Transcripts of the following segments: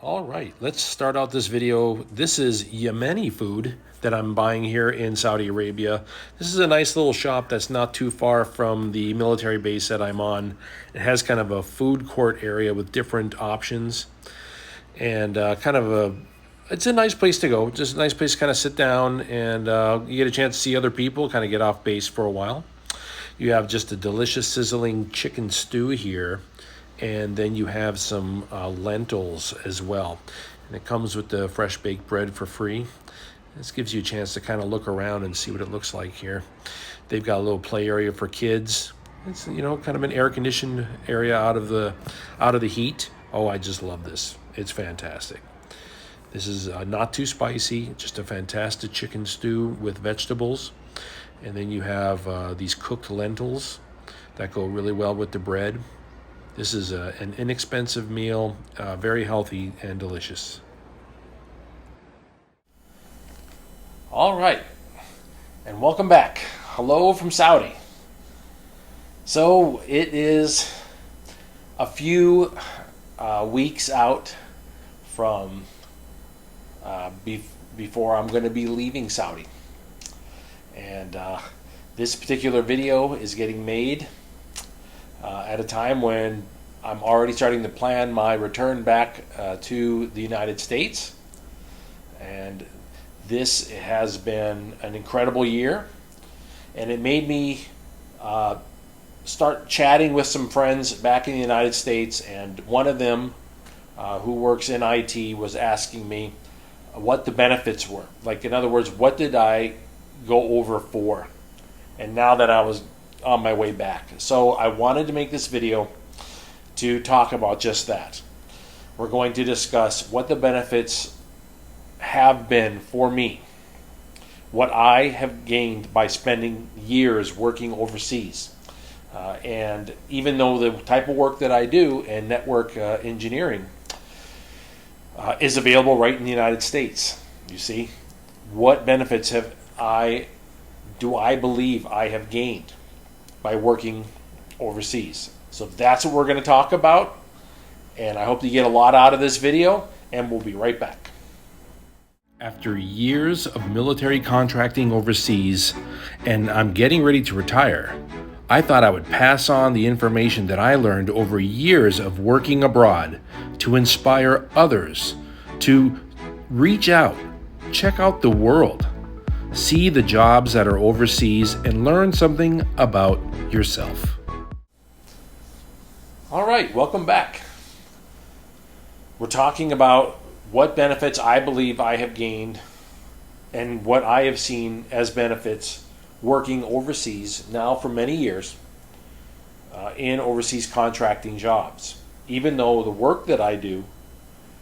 All right, let's start out this video. This is Yemeni food that I'm buying here in Saudi Arabia. This is a nice little shop that's not too far from the military base that I'm on. It has kind of a food court area with different options and it's a nice place to go. Just a nice place to kind of sit down and you get a chance to see other people, kind of get off base for a while. You have just a delicious sizzling chicken stew here, and then you have some lentils as well. And it comes with the fresh baked bread for free. This gives you a chance to kind of look around and see what it looks like here. They've got a little play area for kids. It's kind of an air conditioned area out of the heat. Oh, I just love this. It's fantastic. This is not too spicy, just a fantastic chicken stew with vegetables. And then you have these cooked lentils that go really well with the bread. This is an inexpensive meal, very healthy and delicious. All right, and welcome back. Hello from Saudi. So it is a few weeks out from before I'm going to be leaving Saudi. And this particular video is getting made at a time when I'm already starting to plan my return back to the United States. And this has been an incredible year. And it made me start chatting with some friends back in the United States. And one of them, who works in IT, was asking me what the benefits were. Like, in other words, what did I go over for? And now that I was on my way back. So I wanted to make this video to talk about just that. We're going to discuss what the benefits have been for me, what I have gained by spending years working overseas. And even though the type of work that I do in network engineering is available right in the United States, you see, what benefits do I believe I have gained by working overseas? So that's what we're going to talk about, and I hope you get a lot out of this video, and we'll be right back. After years of military contracting overseas, and I'm getting ready to retire, I thought I would pass on the information that I learned over years of working abroad to inspire others to reach out, check out the world, see the jobs that are overseas, and learn something about yourself. All right, welcome back. We're talking about what benefits I believe I have gained and what I have seen as benefits working overseas now for many years in overseas contracting jobs. Even though the work that I do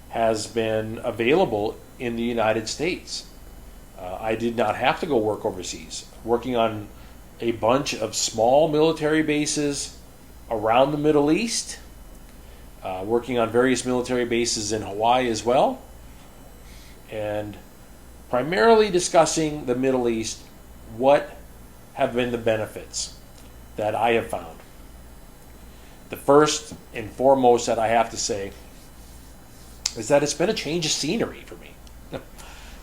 has been available in the United States. I did not have to go work overseas. Working on a bunch of small military bases around the Middle East, working on various military bases in Hawaii as well, and primarily discussing the Middle East, what have been the benefits that I have found. The first and foremost that I have to say is that it's been a change of scenery for me.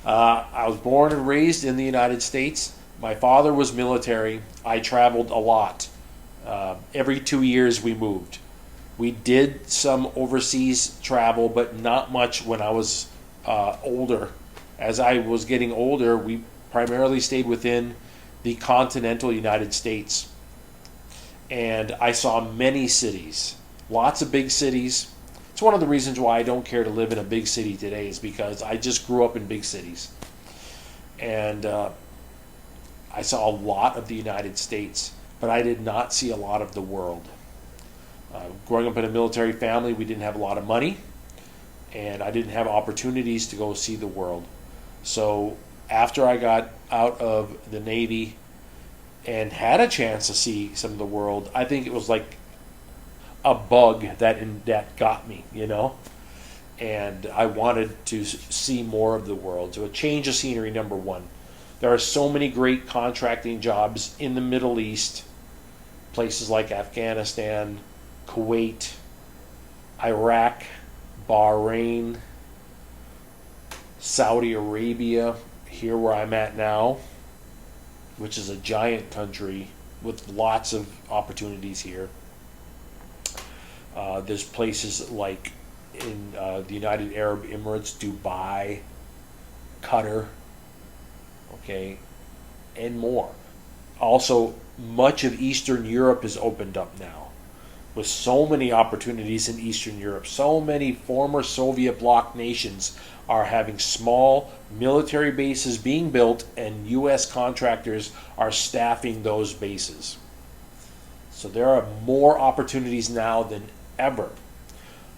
I was born and raised in the United States. My father was military. I traveled a lot. Every 2 years we moved. We did some overseas travel, but not much when I was older. As I was getting older, we primarily stayed within the continental United States. And I saw many cities, lots of big cities. It's one of the reasons why I don't care to live in a big city today, is because I just grew up in big cities. And I saw a lot of the United States, but I did not see a lot of the world. Growing up in a military family, we didn't have a lot of money, and I didn't have opportunities to go see the world. So after I got out of the Navy and had a chance to see some of the world, I think it was like a bug that got me, and I wanted to see more of the world. So a change of scenery, number one. There are so many great contracting jobs in the Middle East, places like Afghanistan, Kuwait, Iraq, Bahrain, Saudi Arabia, here where I'm at now, which is a giant country with lots of opportunities here. There's places like in the United Arab Emirates, Dubai, Qatar, okay, and more. Also, much of Eastern Europe has opened up now, with so many opportunities in Eastern Europe. So many former Soviet bloc nations are having small military bases being built, and U.S. contractors are staffing those bases. So there are more opportunities now than ever.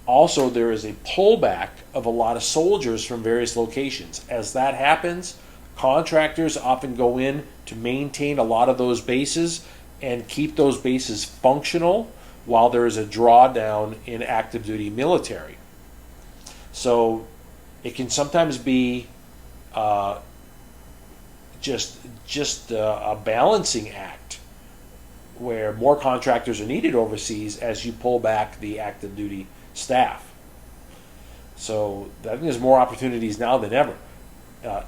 Also, there is a pullback of a lot of soldiers from various locations. As that happens, contractors often go in to maintain a lot of those bases and keep those bases functional while there is a drawdown in active duty military. So it can sometimes be just a balancing act where more contractors are needed overseas as you pull back the active duty staff. So I think there's more opportunities now than ever.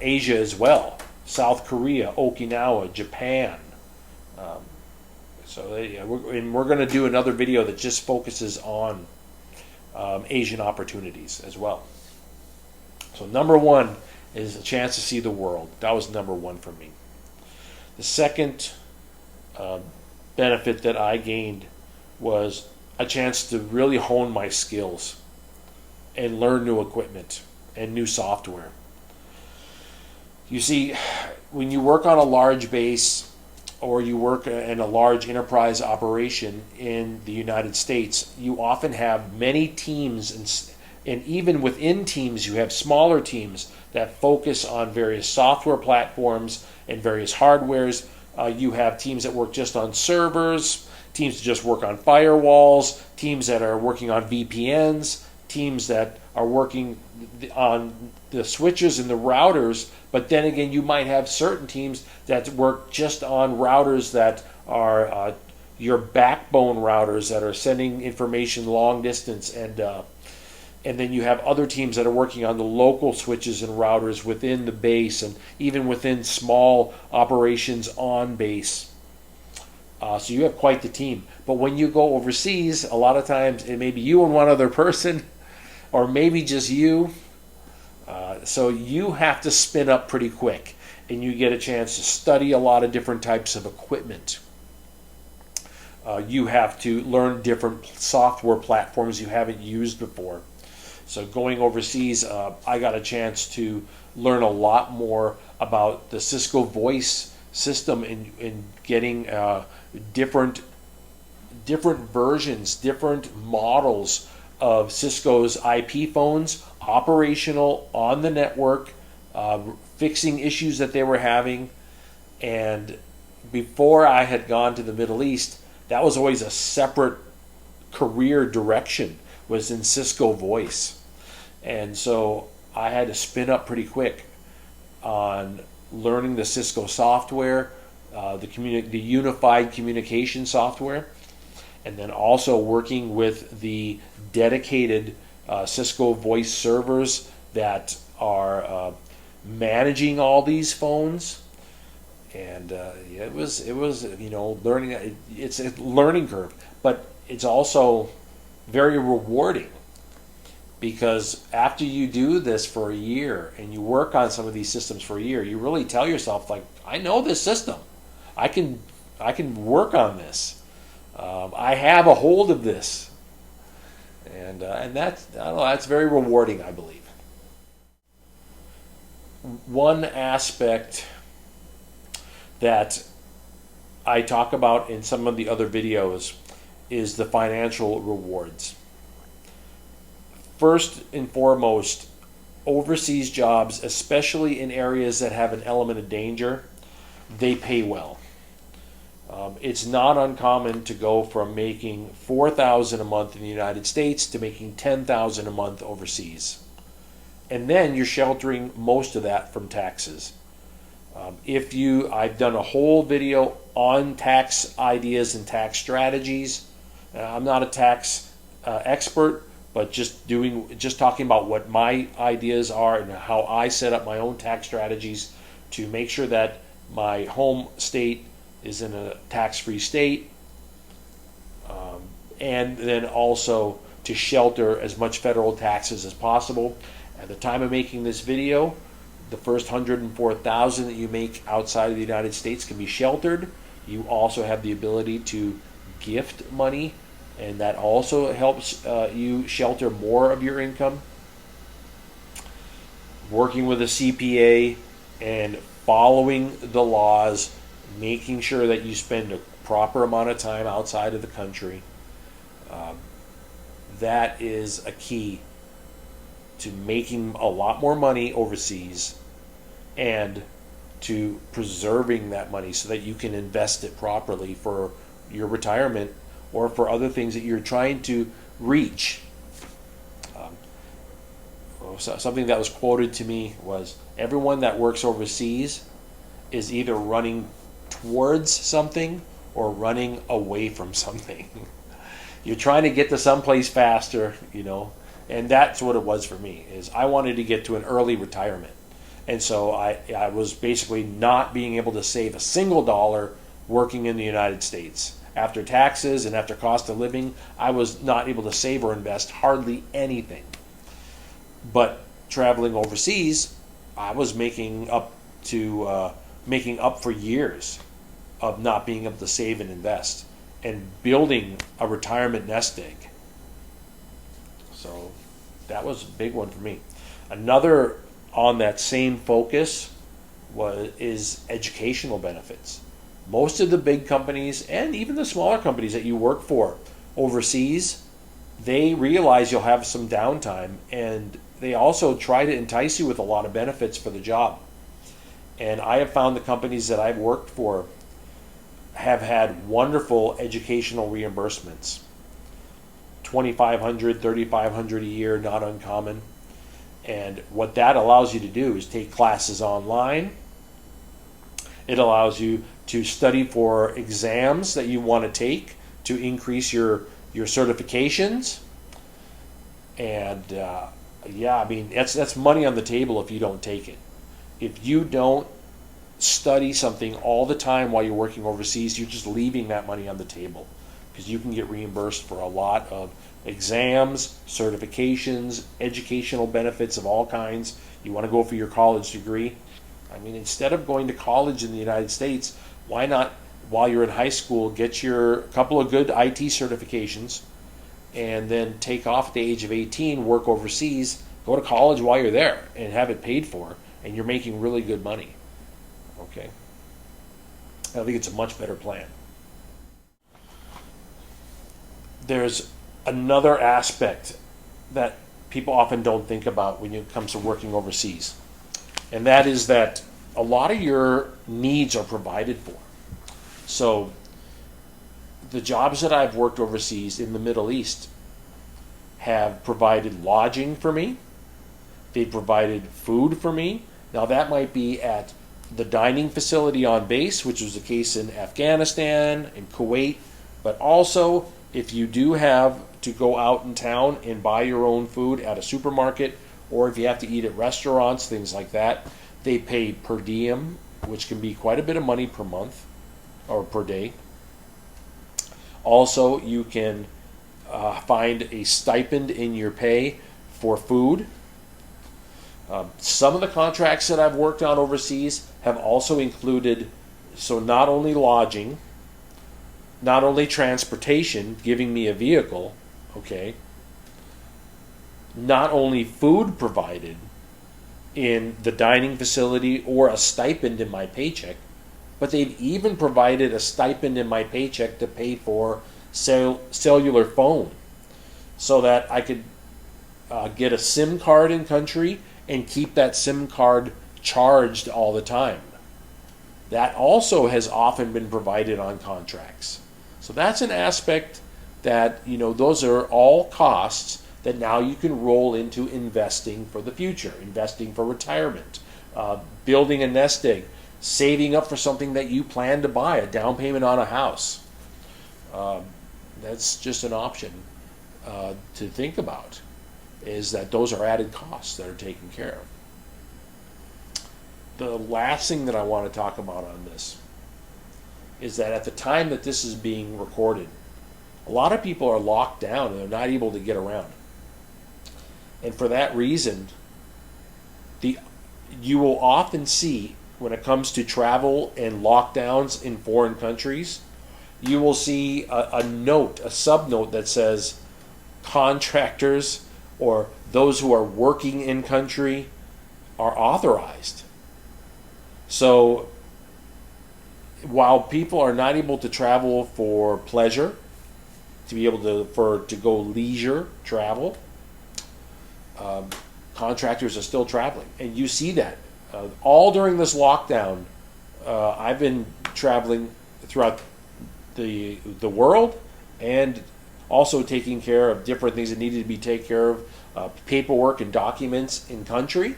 Asia as well, South Korea, Okinawa, Japan. We're going to do another video that just focuses on Asian opportunities as well. So number one is a chance to see the world. That was number one for me. The second benefit that I gained was a chance to really hone my skills and learn new equipment and new software. You see, when you work on a large base or you work in a large enterprise operation in the United States, you often have many teams, and even within teams you have smaller teams that focus on various software platforms and various hardwares. You have teams that work just on servers, teams that just work on firewalls, teams that are working on VPNs, teams that are working on the switches and the routers. But then again, you might have certain teams that work just on routers that are your backbone routers that are sending information long distance, and then you have other teams that are working on the local switches and routers within the base and even within small operations on base. So you have quite the team. But when you go overseas, a lot of times it may be you and one other person, or maybe just you. So you have to spin up pretty quick, and you get a chance to study a lot of different types of equipment. You have to learn different software platforms you haven't used before. So going overseas, I got a chance to learn a lot more about the Cisco voice system in getting different versions, different models of Cisco's IP phones, operational on the network, fixing issues that they were having. And before I had gone to the Middle East, that was always a separate career direction, was in Cisco voice. And so I had to spin up pretty quick on learning the Cisco software, the unified communication software, and then also working with the dedicated Cisco voice servers that are managing all these phones. And it was learning. It's a learning curve, but it's also very rewarding, because after you do this for a year and you work on some of these systems for a year, you really tell yourself, like, I know this system. I can work on this. I have a hold of this. And that's, I don't know, that's very rewarding, I believe. One aspect that I talk about in some of the other videos is the financial rewards. First and foremost, overseas jobs, especially in areas that have an element of danger, they pay well. It's not uncommon to go from making $4,000 a month in the United States to making $10,000 a month overseas. And then you're sheltering most of that from taxes. I've done a whole video on tax ideas and tax strategies. I'm not a tax expert, but just talking about what my ideas are and how I set up my own tax strategies to make sure that my home state is in a tax-free state, and then also to shelter as much federal taxes as possible. At the time of making this video, the first 104,000 that you make outside of the United States can be sheltered. You also have the ability to gift money, and that also helps you shelter more of your income. Working with a CPA and following the laws, making sure that you spend a proper amount of time outside of the country. That is a key to making a lot more money overseas and to preserving that money so that you can invest it properly for your retirement or for other things that you're trying to reach. Something that was quoted to me was, everyone that works overseas is either running towards something or running away from something. You're trying to get to someplace faster, and that's what it was for me, is I wanted to get to an early retirement. And so I was basically not being able to save a single dollar working in the United States. After taxes and after cost of living, I was not able to save or invest hardly anything. But traveling overseas, I was making up for years of not being able to save and invest, and building a retirement nest egg. So that was a big one for me. Another on that same focus is educational benefits. Most of the big companies and even the smaller companies that you work for overseas, they realize you'll have some downtime, and they also try to entice you with a lot of benefits for the job. And I have found the companies that I've worked for have had wonderful educational reimbursements. $2,500, $3,500 a year, not uncommon. And what that allows you to do is take classes online. It allows you to study for exams that you want to take to increase your certifications. And that's money on the table if you don't take it. If you don't study something all the time while you're working overseas, you're just leaving that money on the table, because you can get reimbursed for a lot of exams, certifications, educational benefits of all kinds. You want to go for your college degree. Instead of going to college in the United States, why not, while you're in high school, get your couple of good IT certifications, and then take off at the age of 18, work overseas, go to college while you're there, and have it paid for, and you're making really good money. Okay, I think it's a much better plan. There's another aspect that people often don't think about when it comes to working overseas, and that is that a lot of your needs are provided for. So the jobs that I've worked overseas in the Middle East have provided lodging for me. They've provided food for me. Now that might be at the dining facility on base, which was the case in Afghanistan and Kuwait, but also if you do have to go out in town and buy your own food at a supermarket, or if you have to eat at restaurants, things like that, they pay per diem, which can be quite a bit of money per month or per day. Also, you can find a stipend in your pay for food. Some of the contracts that I've worked on overseas have also included, so not only lodging, not only transportation, giving me a vehicle, okay, not only food provided in the dining facility or a stipend in my paycheck, but they've even provided a stipend in my paycheck to pay for cellular phone, so that I could get a SIM card in country and keep that SIM card charged all the time. That also has often been provided on contracts. So that's an aspect that, those are all costs that now you can roll into investing for the future, investing for retirement, building a nest egg, saving up for something that you plan to buy, a down payment on a house. That's just an option. to think about, is that those are added costs that are taken care of. The last thing that I want to talk about on this is that at the time that this is being recorded, a lot of people are locked down and they're not able to get around. And for that reason, you will often see, when it comes to travel and lockdowns in foreign countries, you will see a note, a subnote that says contractors or those who are working in country are authorized. So while people are not able to travel for pleasure, to be able to go leisure travel, contractors are still traveling, and you see that all during this lockdown. I've been traveling throughout the world, and also taking care of different things that needed to be taken care of, paperwork and documents in country.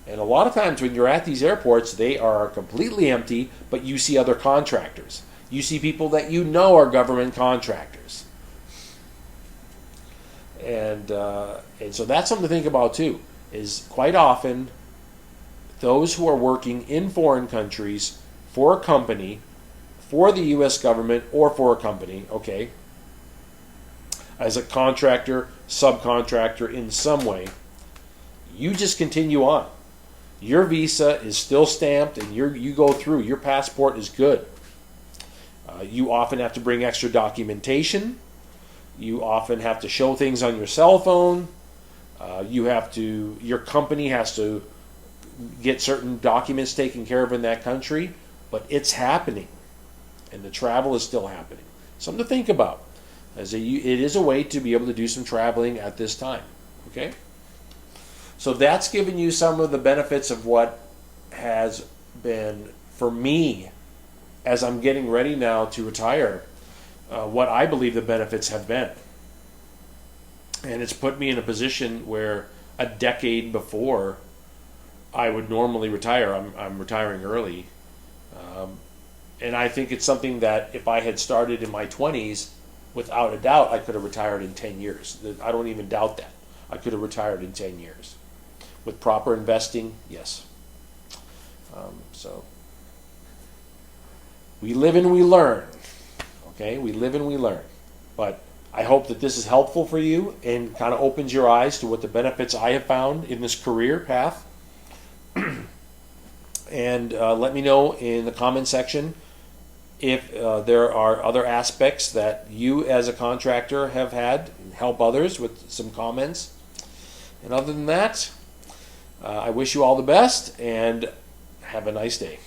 And a lot of times when you're at these airports, they are completely empty, but you see other contractors. You see people that you know are government contractors. And so that's something to think about too, is quite often those who are working in foreign countries for a company, for the U.S. government or for a company, okay, as a contractor, subcontractor in some way, you just continue on. Your visa is still stamped and you go through. Your passport is good. You often have to bring extra documentation. You often have to show things on your cell phone. Your company has to get certain documents taken care of in that country, but it's happening, and the travel is still happening. Something to think about. It is a way to be able to do some traveling at this time. Okay? So that's given you some of the benefits of what has been, for me, as I'm getting ready now to retire, what I believe the benefits have been. And it's put me in a position where a decade before I would normally retire, I'm retiring early. And I think it's something that if I had started in my 20s, without a doubt, I could have retired in 10 years. I don't even doubt that. I could have retired in 10 years. With proper investing, yes. So we live and we learn. Okay, we live and we learn. But I hope that this is helpful for you and kind of opens your eyes to what the benefits I have found in this career path. And let me know in the comment section if there are other aspects that you as a contractor have had, and help others with some comments. And other than that, I wish you all the best and have a nice day.